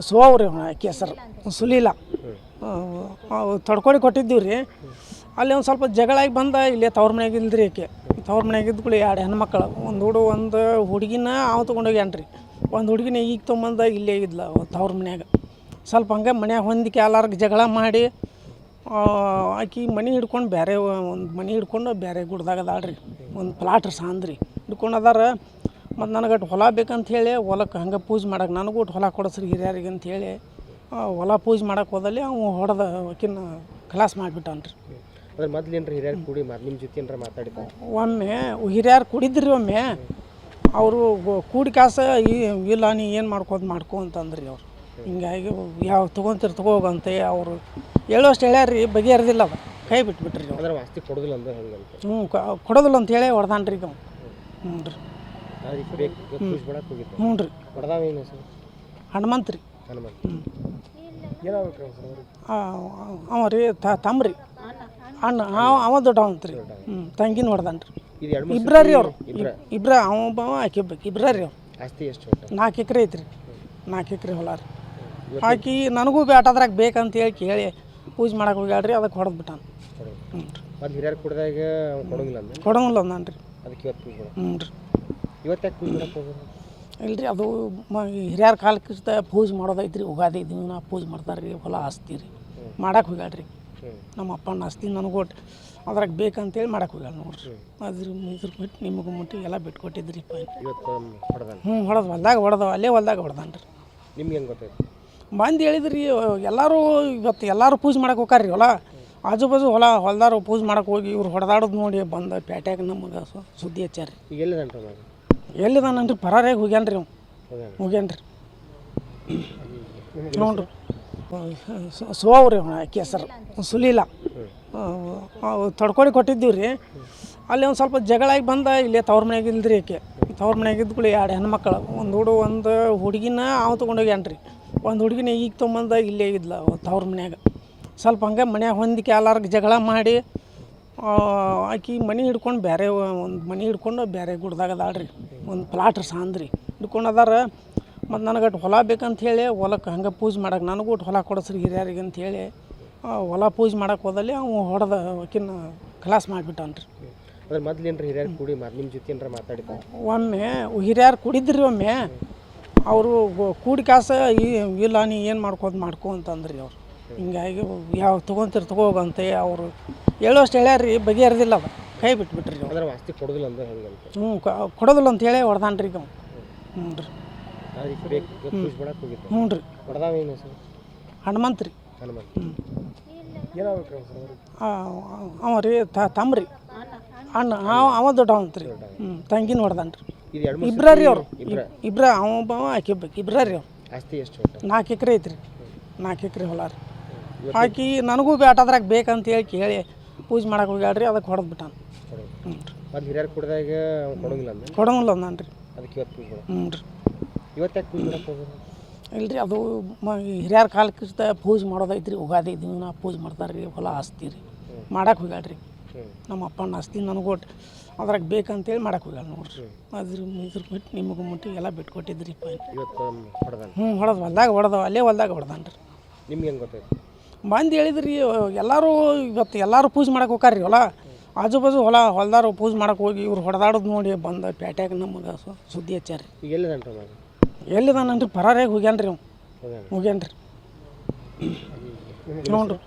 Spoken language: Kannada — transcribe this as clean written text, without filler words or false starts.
ಸೋವ್ರಿ ಕೇಸರ್ ಸುಲೀಲ ತಡ್ಕೊಡಿ ಕೊಟ್ಟಿದ್ದೀವಿ ರೀ. ಅಲ್ಲಿ ಒಂದು ಸ್ವಲ್ಪ ಜಗಳಾಗಿ ಬಂದ ಇಲ್ಲೇ ತವ್ರ ಮನೆಯಾಗ ಇಲ್ದ್ರಿ ಆಕೆ ತವ್ರ ಮನೆಯಾಗ ಇದ್ಕೊಳ್ಳಿ 2 ಹೆಣ್ಮಕ್ಳು ಒಂದು ಹುಡುಗಿನ ಅವ ತೊಗೊಂಡೋಗ್ಯಾನ್ರಿ. ಒಂದು ಹುಡುಗಿನ ಈಗ ತೊಗೊಂಬಂದ ಇಲ್ಲೇ ಇದ್ಲ ತವ್ರ ಮನ್ಯಾಗ. ಸ್ವಲ್ಪ ಹಂಗೆ ಮನ್ಯಾಗ ಹೊಂದಿಕೆ ಎಲ್ಲಾರ್ಗೆ ಜಗಳ ಮಾಡಿ ಆಕಿ ಮನೆ ಹಿಡ್ಕೊಂಡು ಬೇರೆ ಒಂದು ಮನೆ ಹಿಡ್ಕೊಂಡು ಬೇರೆ ಗುಡ್ದಾಗ ಅದಾಳ್ರಿ. ಒಂದು ಪ್ಲಾಟ್ರಿ ಸಾಂದ್ರಿ ಹಿಡ್ಕೊಂಡು ಅದಾರ. ಮತ್ತು ನನಗಟ್ಟು ಹೊಲ ಬೇಕಂತ ಹೇಳಿ ಹೊಲಕ್ಕೆ ಹಂಗೆ ಪೂಜೆ ಮಾಡಕ್ಕೆ ನನಗೂ ಹೊಲ ಕೊಡಿಸ್ರಿ ಹಿರಿಯರಿಗೆ ಅಂಥೇಳಿ ಹೊಲ ಪೂಜೆ ಮಾಡಕ್ಕೆ ಹೋದಲ್ಲಿ ಅವ ಹೊಡೆದ ಆಕಿನ ಖಲಾಸ್ ಮಾಡಿಬಿಟ್ಟಾನ್ರಿ. ಅದ್ರ ಮೊದ್ಲೇನ್ರಿ ಹಿರಿಯರು ಕೂಡಿ ನಿಮ್ಮ ಜೊತೆ ಏನಾರ ಮಾತಾಡಿದ? ಒಮ್ಮೆ ಹಿರಿಯರು ಕುಡಿದ್ರಿ. ಒಮ್ಮೆ ಅವರು ಕೂಡಿ ಕಾಸ ಇಲ್ಲ ನೀ ಏನು ಮಾಡ್ಕೊ ಅಂತಂದ್ರಿ ಅವ್ರು. ಹಿಂಗಾಗಿ ಯಾವ ತಗೋಗಂತೆ ಅವರು ಹೇಳೋಷ್ಟು ಹೇಳ್ಯಾರ್ರಿ, ಬಗೆಹರಿದಿಲ್ಲ ಅದು, ಕೈ ಬಿಟ್ಬಿಟ್ರಿ ಅವ್ರು. ಅಂದ್ರೆ ಆಸ್ತಿ ಕೊಡೋದಿಲ್ಲ ಅಂದ್ರೆ ಹಂಗಂತ ಕೊಡೋದಿಲ್ಲ ಅಂತ ಹೇಳಿ ಹೊಡೆದಾನ್ರಿ ಈಗ. ಹ್ಞೂ ರೀ ಹ್ಞೂ ರೀ ಹನುಮಂತ್ ರೀ. ಅವ ರೀ ತಮ್ರಿ ಅಣ್ಣ ಅವ ದೊಡ್ಡವಂತ ರೀ. ತಂಗಿನ ಹೊಡೆದಾನ್ರಿ. ಇಬ್ರ ರೀ ಅವ್ರು ಇಬ್ರ ಅವ ಆಕಿ ಒಬ್ಬಾಕಿ ಇಬ್ರ ರೀ ಅವ್ರು. ಆಸ್ತಿ ಎಷ್ಟು? 4 ಎಕರೆ ಐತ್ರಿ. 4 ಎಕರೆ ಹೊಲ ರೀ. ಆಕಿ ನನಗೂ ಬೇಟದ್ರಾಗ ಬೇಕಂತ ಹೇಳಿ ಪೂಜೆ ಮಾಡಕ್ಕೆ ಹೋಗ್ಯಾಳ್ರಿ. ಅದಕ್ಕೆ ಹೊಡೆದ್ಬಿಟ್ಟಾನ. ಹ್ಞೂ ರೀ ಹಿರಿಯರು ಕುಡ್ದಾಗ ಕೊಡಂಗಿಲ್ಲ ಅಂದಾನ್ರಿ. ಅದಕ್ಕೆ ಇವತ್ತು ಪೂಜೆ ಹ್ಞೂ ರೀ. ಇವತ್ತು ಯಾಕೆ ಪೂಜೆ ಮಾಡಕ್ಕೆ ಹೋಗೋದು? ಇಲ್ರಿ ಅದು ಹಿರಿಯರ ಕಾಲಕ್ಕೆ ಪೂಜೆ ಮಾಡೋದೈತ್ರಿ. ಉಗಾದಿ ದಿನ ಪೂಜೆ ಮಾಡ್ತಾರೆ ರೀ. ಹೊಲ ಆಸ್ತಿ ರೀ ಮಾಡಕ್ಕೆ ಹೋಗ್ಯಾಳ್ರಿ. ನಮ್ಮ ಅಪ್ಪನ ಆಸ್ತಿ ನನಗೂ ಅದ್ರಾಗ ಬೇಕಂತೇಳಿ ಮಾಡಕ್ಕೆ ಹೋಗ್ಯಾಳ ನೋಡ್ರಿ. ಇದ್ರ ಬಿಟ್ಟು ನಿಮಗೂ ಮುಟ್ಟಿ ಎಲ್ಲ ಬಿಟ್ಕೊಟ್ಟಿದ್ರಿ. ಹೊಡೆದ ಅಲ್ಲೇ ಹೊಲ್ದಾಗ ಹೊಡೆದಾನ್ರಿ. ನಿಮ್ಗೆ ಹೆಂಗೆ ಗೊತ್ತಾಯ್ತು? ಬಂದು ಹೇಳಿದ್ರಿ ಎಲ್ಲರೂ. ಇವತ್ತು ಎಲ್ಲರೂ ಪೂಜೆ ಮಾಡಕ್ಕೆ ಹೋಗ್ರಿ ಹೊಲ ಆಜು ಬಾಜು ಹೊಲ್ದಾರು ಪೂಜೆ ಮಾಡಕ್ಕೆ ಹೋಗಿ ಇವ್ರು ಹೊಡೆದಾಡೋದು ನೋಡಿ ಬಂದ ಪೇಟ್ಯಾಗ ನಮಗೆ ಸುದ್ದಿ ಹಚ್ಚಾರ ರೀ. ಎಲ್ಲಿದಾನನ್ರಿ? ಪರಾರಾಗಿ ಹೋಗ್ಯಾನ್ರಿ. ಹೋಗ್ಯಾನ್ರಿ ನೋಡ್ರಿ. ಸೋವ್ರಿ ಕೇಸರ್ ಸುಲೀಲ ತಡ್ಕೊಡಿ ಕೊಟ್ಟಿದ್ದೀವಿ ರೀ. ಅಲ್ಲಿ ಒಂದು ಸ್ವಲ್ಪ ಜಗಳಾಗಿ ಬಂದ ಇಲ್ಲೇ ತವ್ರ ಮನೆಯಾಗ ಇಲ್ದ್ರಿ ಆಕೆ ತವ್ರ ಮನೆಯಾಗ ಇದ್ಕೊಳ್ಳಿ 2 ಹೆಣ್ಮಕ್ಳು ಒಂದು ಹುಡುಗಿನ ಅವ ತೊಗೊಂಡೋಗ್ಯಾನ್ರಿ. ಒಂದು ಹುಡುಗಿನ ಈಗ ತೊಗೊಂಬಂದ ಇಲ್ಲೇ ಇದ್ಲ ತವ್ರ ಮನ್ಯಾಗ. ಸ್ವಲ್ಪ ಹಂಗೆ ಮನ್ಯಾಗ ಹೊಂದಿಕೆ ಎಲ್ಲಾರ್ಗೆ ಜಗಳ ಮಾಡಿ ಆಕಿ ಮನೆ ಹಿಡ್ಕೊಂಡು ಒಂದು ಮನೆ ಹಿಡ್ಕೊಂಡು ಬೇರೆ ಗುಡ್ದಾಗ ಅದಾಳ್ರಿ. ಒಂದು ಪ್ಲಾಟ್ರಿ ಸಾಂದ್ರಿ ಹಿಡ್ಕೊಂಡು ಅದಾರ. ಮತ್ತು ನನಗಟ್ಟು ಹೊಲ ಬೇಕಂತ ಹೇಳಿ ಹೊಲಕ್ಕೆ ಹಂಗೆ ಪೂಜೆ ಮಾಡಕ್ಕೆ ನನಗೂ ಹೊಲ ಕೊಡಿಸ್ರಿ ಹಿರಿಯರಿಗೆ ಅಂಥೇಳಿ ಹೊಲ ಪೂಜೆ ಮಾಡಕ್ಕೆ ಹೋದಲ್ಲಿ ಅವ ಹೊಡೆದ ಆಕಿನ ಖಲಾಸ್ ಮಾಡಿಬಿಟ್ಟಾನ್ರಿ. ಅದ್ರ ಮೊದ್ಲೇನ್ರಿ ಹಿರಿಯರು ಕೂಡಿ ನಿಮ್ಮ ಜೊತೆ ಏನಾರ ಮಾತಾಡಿದ? ಒಮ್ಮೆ ಹಿರಿಯರು ಕುಡಿದ್ರಿ. ಒಮ್ಮೆ ಅವರು ಕೂಡಿ ಕಾಸ ಇಲ್ಲ ನೀ ಏನು ಮಾಡ್ಕೊ ಅಂತಂದ್ರಿ ಅವ್ರು. ಹಿಂಗಾಗಿ ಯಾವ ತಗೋಗಂತೆ ಅವರು ಹೇಳೋಷ್ಟು ಹೇಳ್ಯಾರ್ರಿ, ಬಗೆಹರಿದಿಲ್ಲ ಅದು, ಕೈ ಬಿಟ್ಬಿಟ್ರಿ ಅವ್ರು. ಅಂದ್ರೆ ಆಸ್ತಿ ಕೊಡೋದಿಲ್ಲ ಅಂದ್ರೆ ಹಂಗಂತ? ಕೊಡೋದಿಲ್ಲ ಅಂತ ಹೇಳಿ ಹೊಡೆದಾನ್ರಿ ಈಗ. ಹ್ಞೂ ರೀ ಹ್ಞೂ ರೀ ಹನುಮಂತ್ ರೀ. ಅವ ರೀ ತಮ್ರಿ ಅಣ್ಣ ಅವ ದೊಡ್ಡವಂತ ರೀ. ತಂಗಿನ ಹೊಡೆದಾನ್ರಿ. ಇಬ್ರ ರೀ ಅವ್ರು ಇಬ್ರ ಅವ ಆಕಿ ಒಬ್ಬಾಕಿ ಇಬ್ರ ರೀ ಅವ್ರು. ಆಸ್ತಿ ಎಷ್ಟು? 4 ಎಕರೆ ಐತ್ರಿ. 4 ಎಕರೆ ಹೊಲ ರೀ. ಆಕಿ ನನಗೂ ಬೇಟದ್ರಾಗ ಬೇಕಂತ ಹೇಳಿ ಪೂಜೆ ಮಾಡಕ್ಕೆ ಹೋಗ್ಯಾಳ್ರಿ. ಅದಕ್ಕೆ ಹೊಡೆದ್ಬಿಟ್ಟಾನ. ಹ್ಞೂ ರೀ ಹಿರಿಯರು ಕುಡ್ದಾಗ ಕೊಡಂಗಿಲ್ಲ ಅಂದಾನ್ರಿ. ಅದಕ್ಕೆ ಇವತ್ತು ಪೂಜೆ? ಹ್ಞೂ ರೀ. ಇವತ್ತು ಯಾಕೆ ಪೂಜೆ ಮಾಡಕ್ಕೆ ಹೋಗೋದು? ಇಲ್ರಿ ಅದು ಹಿರಿಯರ ಕಾಲಕ್ಕೆ ಪೂಜೆ ಮಾಡೋದೈತ್ರಿ. ಉಗಾದಿ ದಿನ ಪೂಜೆ ಮಾಡ್ತಾರೆ ರೀ. ಹೊಲ ಆಸ್ತಿ ರೀ ಮಾಡಕ್ಕೆ ಹೋಗ್ಯಾಳ್ರಿ. ನಮ್ಮ ಅಪ್ಪನ ಆಸ್ತಿ ನನಗೂ ಅದ್ರಾಗ ಬೇಕಂತೇಳಿ ಮಾಡಕ್ಕೆ ಹೋಗ್ಯಾಳ ನೋಡ್ರಿ. ಇದ್ರ ಬಿಟ್ಟು ನಿಮಗೂ ಮುಟ್ಟಿ ಎಲ್ಲ ಬಿಟ್ಕೊಟ್ಟಿದ್ರಿ. ಅಲ್ಲೇ ಹೊಲ್ದಾಗ ಹೊಡೆದಾನ್ರಿ. ನಿಮ್ಗೆ ಹೆಂಗೆ ಗೊತ್ತಾಯ್ತು? ಬಂದು ಹೇಳಿದ್ರಿ ಎಲ್ಲರೂ ಇವತ್ತು ಎಲ್ಲರೂ ಪೂಜೆ ಮಾಡಕ್ಕೆ ಹೋಗ್ರಿ ಹೊಲ ಆಜು ಬಾಜು ಹೊಲ್ದಾರು ಪೂಜೆ ಮಾಡಕ್ಕೆ ಹೋಗಿ ಇವ್ರು ಹೊಡೆದಾಡೋದು ನೋಡಿ ಬಂದ ಪೇಟ್ಯಾಗ ನಮಗೆ ಸುದ್ದಿ ಹಚ್ಚಾರ ರೀ. ಎಲ್ಲಿದಾನನ್ರಿ? ಪರಾರಾಗಿ ಹೋಗ್ಯಾನ್ರಿ. ಹೋಗ್ಯಾನ್ರಿ ನೋಡ್ರಿ.